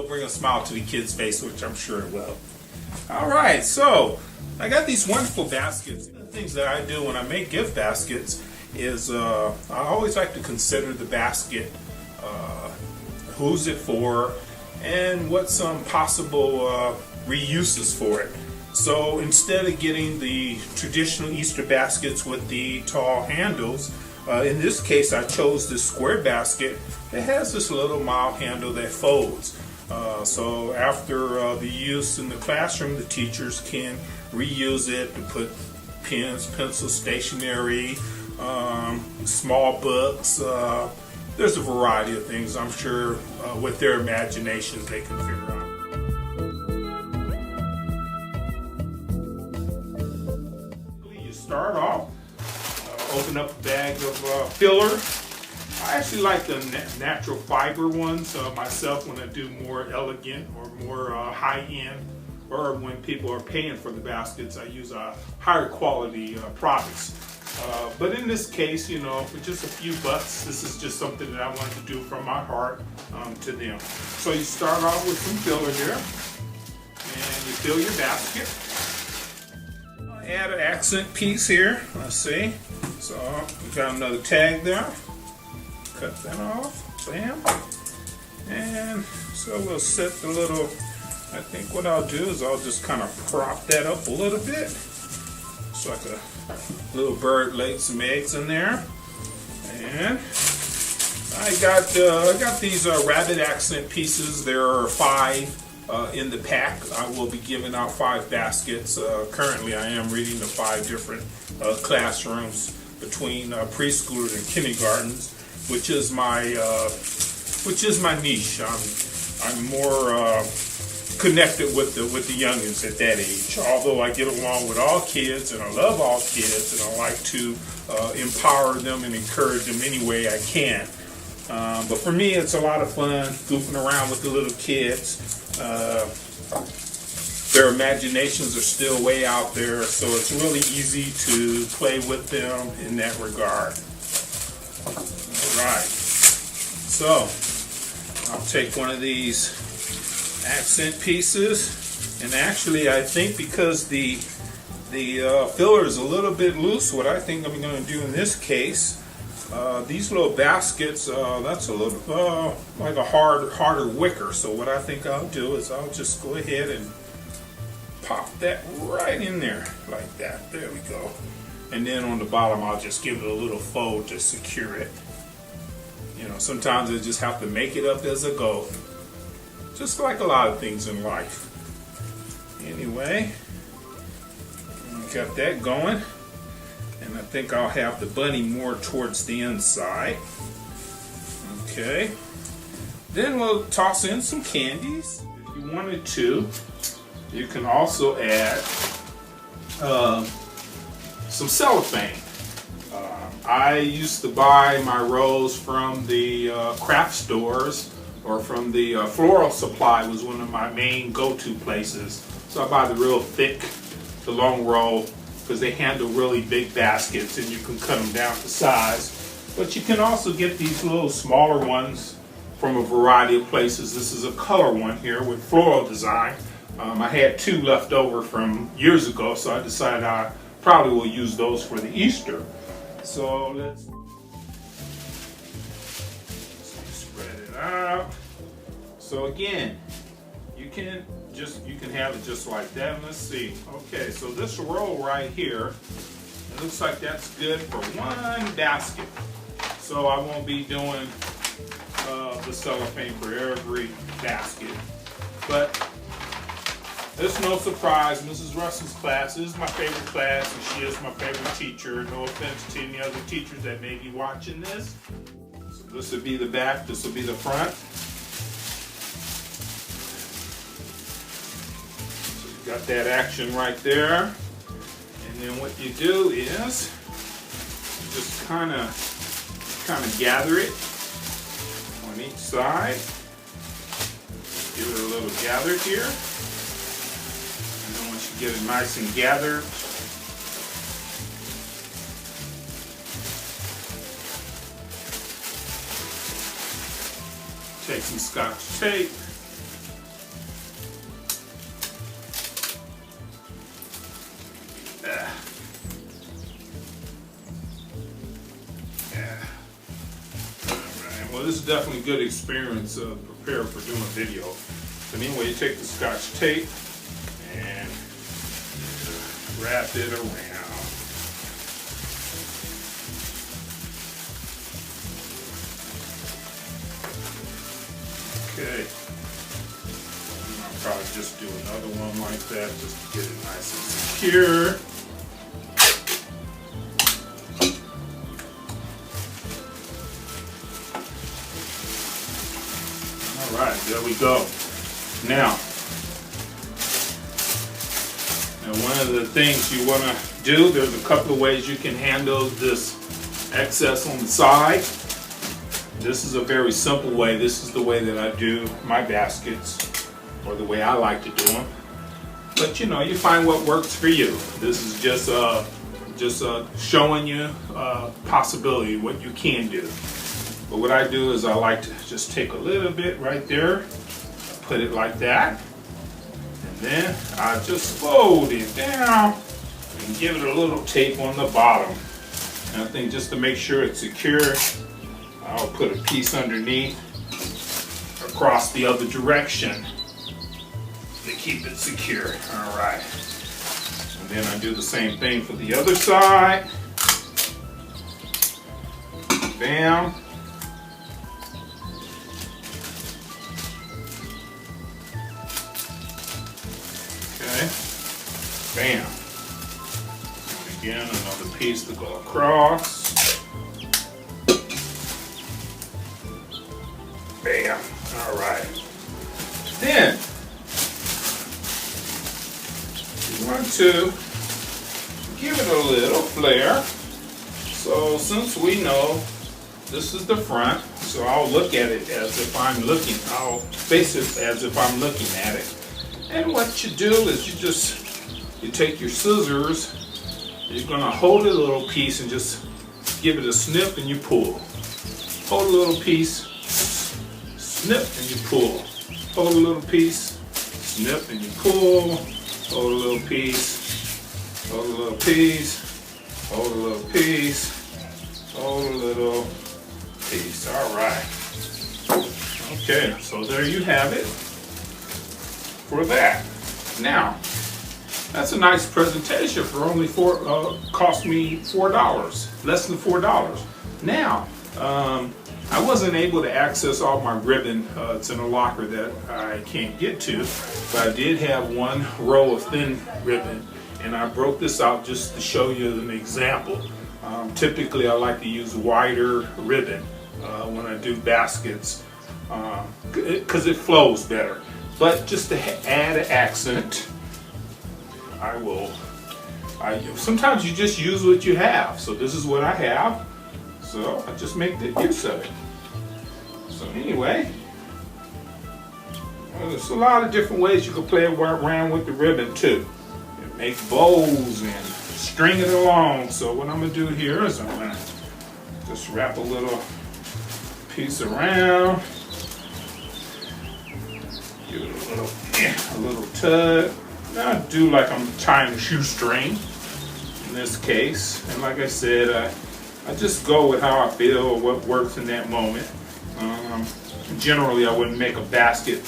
it'll bring a smile to the kid's face, which I'm sure it will. All right, so I got these wonderful baskets. The things that I do when I make gift baskets is I always like to consider the basket, who's it for, and what some possible reuses for it. So instead of getting the traditional Easter baskets with the tall handles, in this case I chose this square basket that has this little mild handle that folds. So after the use in the classroom, the teachers can reuse it to put pens, pencils, stationery, small books. There's a variety of things. I'm sure with their imaginations they can figure out. You start off, open up a bag of filler. I actually like the natural fiber ones myself when I do more elegant or more high-end, or when people are paying for the baskets, I use higher quality products. But in this case, you know, for just a few bucks, this is just something that I wanted to do from my heart to them. So you start off with some filler here, and you fill your basket. Add an accent piece here, let's see. So we got another tag there. Cut that off, bam. And so we'll set the little, I think what I'll do is I'll just kind of prop that up a little bit. So like a little bird laid some eggs in there. And I got these rabbit accent pieces. There are 5 in the pack. I will be giving out 5 baskets. Currently I am reading the 5 different classrooms between preschoolers and kindergartens, which is my niche. I'm more connected with the youngins at that age. Although I get along with all kids and I love all kids and I like to empower them and encourage them any way I can. But for me, it's a lot of fun goofing around with the little kids. Their imaginations are still way out there, so it's really easy to play with them in that regard. Alright, so I'll take one of these accent pieces, and actually I think because the filler is a little bit loose, what I think I'm going to do in this case, these little baskets, that's a little like a harder wicker, so what I think I'll do is I'll just go ahead and pop that right in there like that. There we go. And then on the bottom I'll just give it a little fold to secure it. You know, sometimes I just have to make it up as I go. Just like a lot of things in life. Anyway, got that going. And I think I'll have the bunny more towards the inside. Okay. Then we'll toss in some candies. If you wanted to, you can also add some cellophane. I used to buy my rolls from the craft stores, or from the Floral Supply was one of my main go-to places. So I buy the real thick, the long roll, because they handle really big baskets and you can cut them down to size. But you can also get these little smaller ones from a variety of places. This is a color one here with floral design. I had 2 left over from years ago, so I decided I probably will use those for the Easter. So let's spread it out. So again, you can have it just like that. Let's see. Okay, so this roll right here, it looks like that's good for 1 basket. So I won't be doing the cellophane for every basket, but it's no surprise. Mrs. Russell's class is my favorite class, and she is my favorite teacher. No offense to any other teachers that may be watching this. So this will be the back, this will be the front. So you got that action right there. And then what you do is you just kind of gather it on each side. Give it a little gathered here. Get it nice and gathered. Take some Scotch tape, this is definitely a good experience prepared for doing a video. But anyway, you take the Scotch tape and wrap it around. Okay. I'll probably just do another one like that just to get it nice and secure. Alright, there we go. Now one of the things you want to do, there's a couple of ways you can handle this excess on the side. This is a very simple way. This is the way that I do my baskets, or the way I like to do them. But you know, you find what works for you. This is just showing you possibility, what you can do. But what I do is I like to just take a little bit right there, put it like that, and then I just fold it down and give it a little tape on the bottom. And I think just to make sure it's secure, I'll put a piece underneath across the other direction to keep it secure. All right. And then I do the same thing for the other side. Bam. Okay. Bam. And again, another piece to go across. Bam. All right. Then you want to give it a little flare. So since we know this is the front, so I'll look at it as if I'm looking. I'll face it as if I'm looking at it. And what you do is you take your scissors. You're gonna hold a little piece and just give it a snip and you pull. Hold a little piece. Snip and you pull. Hold a little piece, snip and you pull. Hold a little piece, hold a little piece, hold a little piece, hold a little piece. All right. Okay, so there you have it for that. Now, that's a nice presentation for only cost me $4, less than $4. Now, I wasn't able to access all my ribbon. It's in a locker that I can't get to, but I did have one row of thin ribbon, and I broke this out just to show you an example. Typically, I like to use wider ribbon when I do baskets because it flows better. But just to add an accent, sometimes you just use what you have. So this is what I have. So I just make the use of it. So anyway, there's a lot of different ways you can play around with the ribbon too. And make bows and string it along. So what I'm gonna do here is I'm gonna just wrap a little piece around. Give it a little tug. Now I do like I'm tying a shoestring in this case. And like I said, I just go with how I feel or what works in that moment. Generally, I wouldn't make a basket,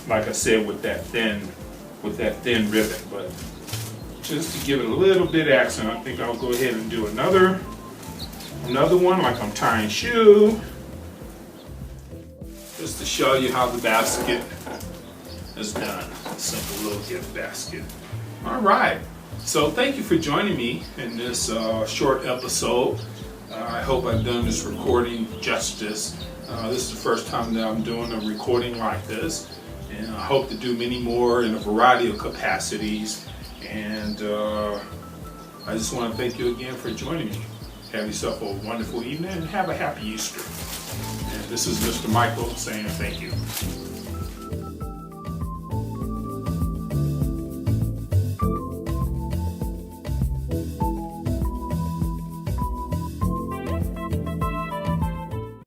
like I said, with that thin ribbon. But just to give it a little bit accent, I think I'll go ahead and do another one, like I'm tying shoe, just to show you how the basket is done. A simple little gift basket. All right. So thank you for joining me in this short episode. I hope I've done this recording justice. This is the first time that I'm doing a recording like this, and I hope to do many more in a variety of capacities. And I just want to thank you again for joining me. Have yourself a wonderful evening and have a happy Easter. And this is Mr. Michael saying thank you.